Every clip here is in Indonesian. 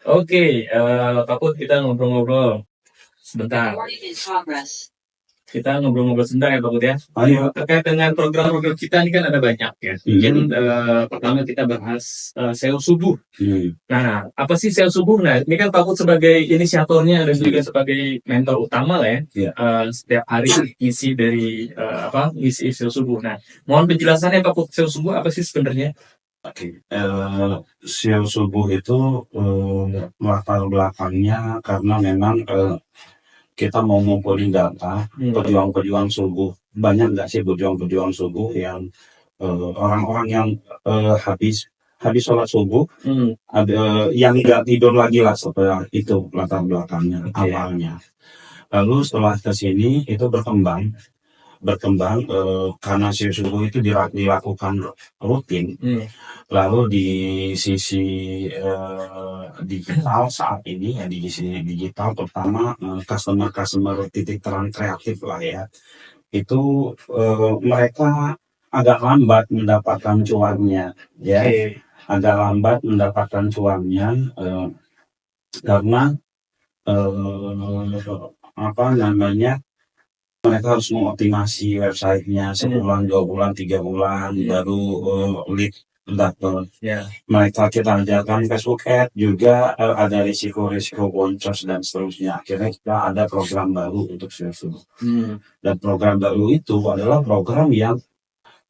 Oke, Pak Put, kita ngobrol-ngobrol sebentar. Kita ngobrol-ngobrol sebentar ya Pak Put ya. Ayo. Terkait dengan program-program kita ini kan ada banyak ya. Mungkin pertama kita bahas SEO subuh. Nah, apa sih SEO subuh? Nah, ini kan Pak Put sebagai inisiatornya dan juga sebagai mentor utama lah ya. Setiap hari isi dari isi SEO subuh. Nah, mohon penjelasannya Pak Put, SEO subuh apa sih sebenarnya? Oke, SEO subuh itu latar belakangnya karena memang kita mau ngumpulin data pejuang-pejuang subuh. Banyak nggak sih pejuang-pejuang subuh yang orang-orang yang habis sholat subuh, ada yang nggak tidur lagi lah, seperti itu latar belakangnya awalnya. Lalu setelah kesini itu berkembang karena SEO subuh itu dilakukan rutin. Lalu di sisi digital saat ini ya, di sisi digital terutama customer titik terang kreatif lah ya, itu mereka agak lambat mendapatkan cuannya ya. Agak lambat mendapatkan cuannya karena mereka harus mengoptimasi websitenya sebulan, 2 bulan, 3 bulan baru lead dapat. Mereka kita ajarkan Facebook Ads juga ada risiko-risiko boncos dan seterusnya. Akhirnya kita ada program baru untuk SEO. Dan program baru itu adalah program yang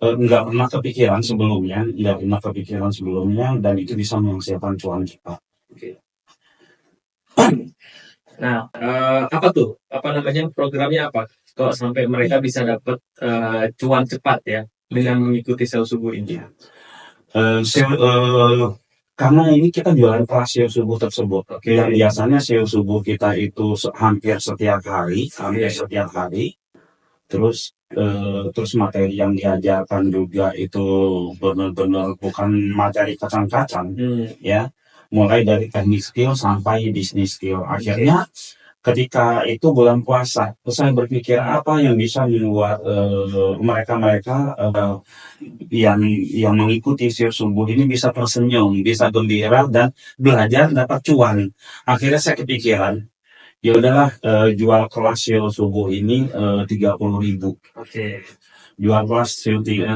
nggak pernah kepikiran sebelumnya, dan itu bisa menghasilkan cuan cepat. Nah, apa tuh? Apa namanya, programnya apa? Kalau sampai mereka bisa dapat cuan cepat ya dengan mengikuti SEO subuh ini. Karena ini kita jualan kelas SEO subuh tersebut. Yang biasanya SEO subuh kita itu hampir setiap hari. Terus materi yang diajarkan juga itu benar-benar bukan materi kacang-kacang ya. Mulai dari teknik skill sampai bisnis skill. Akhirnya ketika itu bulan puasa, saya berpikir apa yang bisa membuat mereka yang mengikuti SEO subuh ini bisa tersenyum, bisa gembira dan belajar dapat cuan. Akhirnya saya kepikiran, ya udahlah, jual kelas SEO subuh ini 30.000. Jual kelas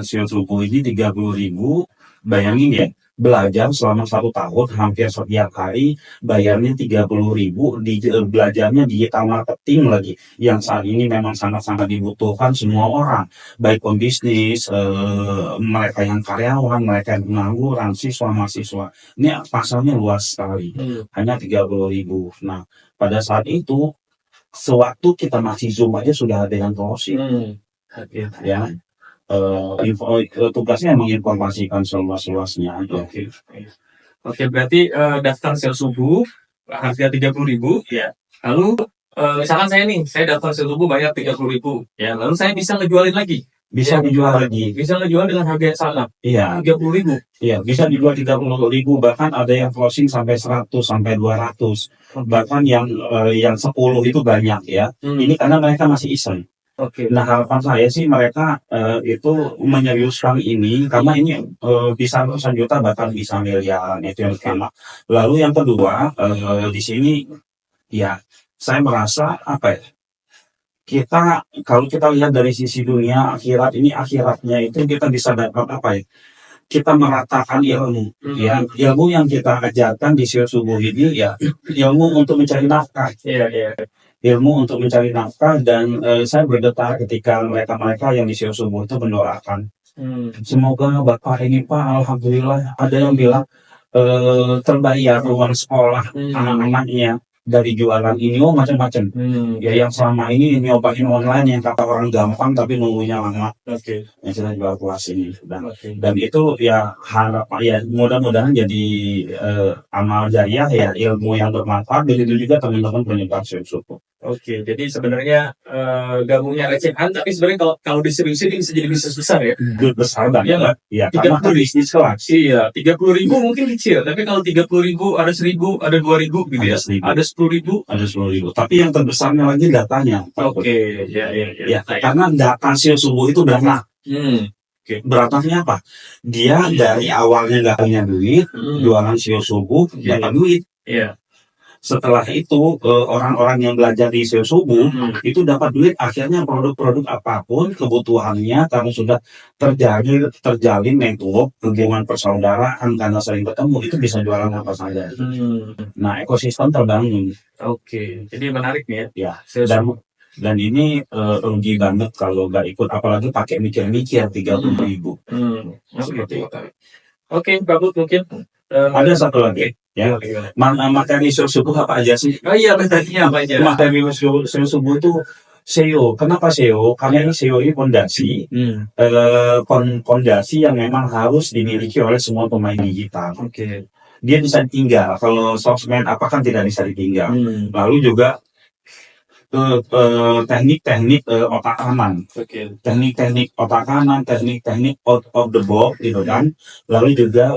SEO subuh ini 30.000. Bayangin ya, belajar selama 1 tahun hampir setiap hari, bayarnya 30.000, belajarnya digital marketing lagi, yang saat ini memang sangat-sangat dibutuhkan semua orang, baik pembisnis, mereka yang karyawan, mereka yang pengangguran, siswa, mahasiswa. Ini pasarnya luas sekali, hanya 30.000. Nah, pada saat itu, sewaktu kita masih Zoom aja sudah ada yang closing. Ya. Tugasnya menginformasikan seluas-luasnya aja. Oke, berarti daftar SEO subuh harga 30.000 ya. Lalu misalkan saya daftar SEO subuh bayar 30.000 ya. Lalu saya bisa ngejualin lagi. Bisa dijual lagi. Bisa ngejual dengan harga yang sama. Iya. 30.000. Iya, bisa dijual 30.000, bahkan ada yang closing sampai 100 sampai 200. Bahkan yang 10 itu banyak ya. Ini karena mereka masih iseng. Nah, harapan saya sih mereka itu menyeriuskan ini karena ini bisa ratusan juta bahkan bisa miliaran, itu yang pertama. Lalu yang kedua, di sini ya saya merasa kalau kita lihat dari sisi dunia akhirat ini, akhiratnya itu kita bisa dapat kita meratakan ilmu ya, ilmu yang kita ajarkan di SEO subuh ini ya, ilmu untuk mencari nafkah. Ilmu untuk mencari nafkah, dan saya bergetar ketika mereka yang di SEO subuh itu mendoakan, semoga Bapak ini Pak, alhamdulillah ada yang bilang terbayar uang sekolah anak-anaknya dari jualan ini, macam-macam. Ya, yang selama ini nyobain online yang kata orang gampang tapi nunggunya lama. Yang kita jual kelas ini dan itu ya mudah-mudahan jadi amal jariah ya, ilmu yang bermanfaat. Begitu juga teman-teman penyebar SEO subuh. Jadi sebenarnya gabungnya recehan, tapi sebenarnya kalau diseriusin ini bisa jadi bisnis besar ya. Besar banget. Ya, karena kan bisnis kelas. Iya, 30.000 mungkin kecil, tapi kalau 30.000 ada 1.000, ada 2.000 gitu ya. Ada 10.000. Ada 10.000. Tapi yang terbesarnya lagi datanya. Ya, karena data SEO subuh itu banyak. Beratnya apa? Dia dari awalnya nggak punya duit, jualan SEO subuh dapat duit. Setelah itu orang-orang yang belajar di SEO subuh itu dapat duit, akhirnya produk-produk apapun kebutuhannya karena sudah terjalin network hubungan persaudaraan karena sering bertemu, itu bisa jualan apa saja. Nah, ekosistem terbangun. Oke, jadi menarik nih ya. Ya, SEO dan subuh. ini rugi banget kalau nggak ikut, apalagi pakai mikir-mikir 30.000. Seperti itu. Oke, Pak Bud, mungkin Ada satu lagi ya. Materi SEO subuh apa aja sih? Oh iya, materinya apa aja? Materi SEO subuh itu SEO. Kenapa SEO? Karena ini SEO ini fondasi, fondasi yang memang harus dimiliki oleh semua pemain digital. Oke. Dia bisa ditinggal. Kalau sosmed apa kan tidak bisa ditinggal. Lalu juga teknik-teknik otak kanan, teknik-teknik otak kanan, teknik-teknik out of the box gitu kan. Lalu juga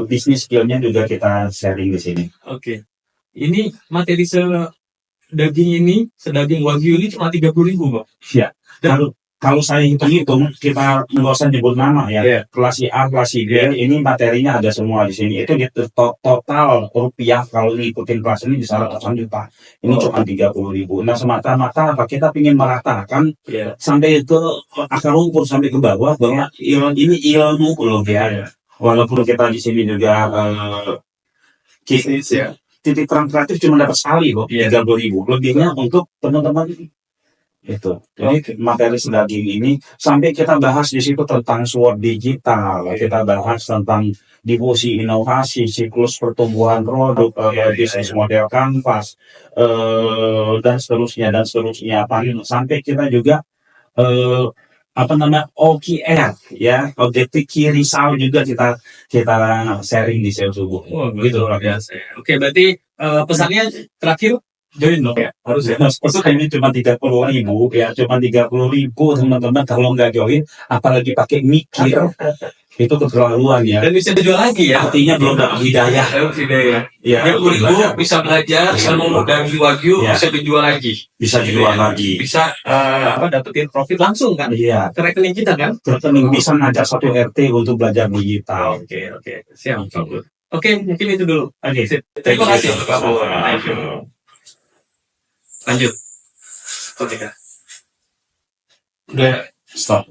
bisnis skillnya juga kita sharing di sini. Oke. Ini materi sedaging wagyu ini cuma 30.000, Pak. Ya. Kalau saya hitung-hitung, kita nggak usah nyebut nama ya. Kelas A, kelas B, ini materinya ada semua di sini. Itu total rupiah kalau ngikutin kelas ini bisa ratusan juta. Ini cuma 30.000. Nah, semata-mata apa, kita ingin meratakan sampai ke akar rumput, sampai ke bawah, bahwa ini ilmu loh ya. Walaupun kita di sini juga titik terang kreatif cuma dapat sekali kok, 30.000. Lebihnya untuk teman-teman itu. Jadi materi sedaging ini sampai kita bahas di situ tentang SWOT digital, kita bahas tentang difusi inovasi, siklus pertumbuhan produk, bisnis model kanvas, dan seterusnya. Sampai kita juga OKR ya, objektif key result juga kita sharing di SEO subuh. Gitu luar biasa. Oke, berarti pesannya terakhir join dong ya, harus ya. Ini cuma 30.000 ya, cuma 30.000 teman-teman. Kalau nggak join, apalagi pakai mikir, itu keterlaluan ya. Dan bisa dijual lagi ya. Artinya belum dapat hidayah. Ya, 30.000 bisa belajar ilmu dari wagyu, bisa dijual lagi. Bisa dijual lagi. Bisa dapetin profit langsung kan? Iya. Ke rekening kita kan? Rekening, bisa ngajak satu RT untuk belajar digital. Oke. Siap. Oke, mungkin itu dulu. Oke. Terima kasih Pak Bud. Thank you. Lanjut. Oke. Udah, stop.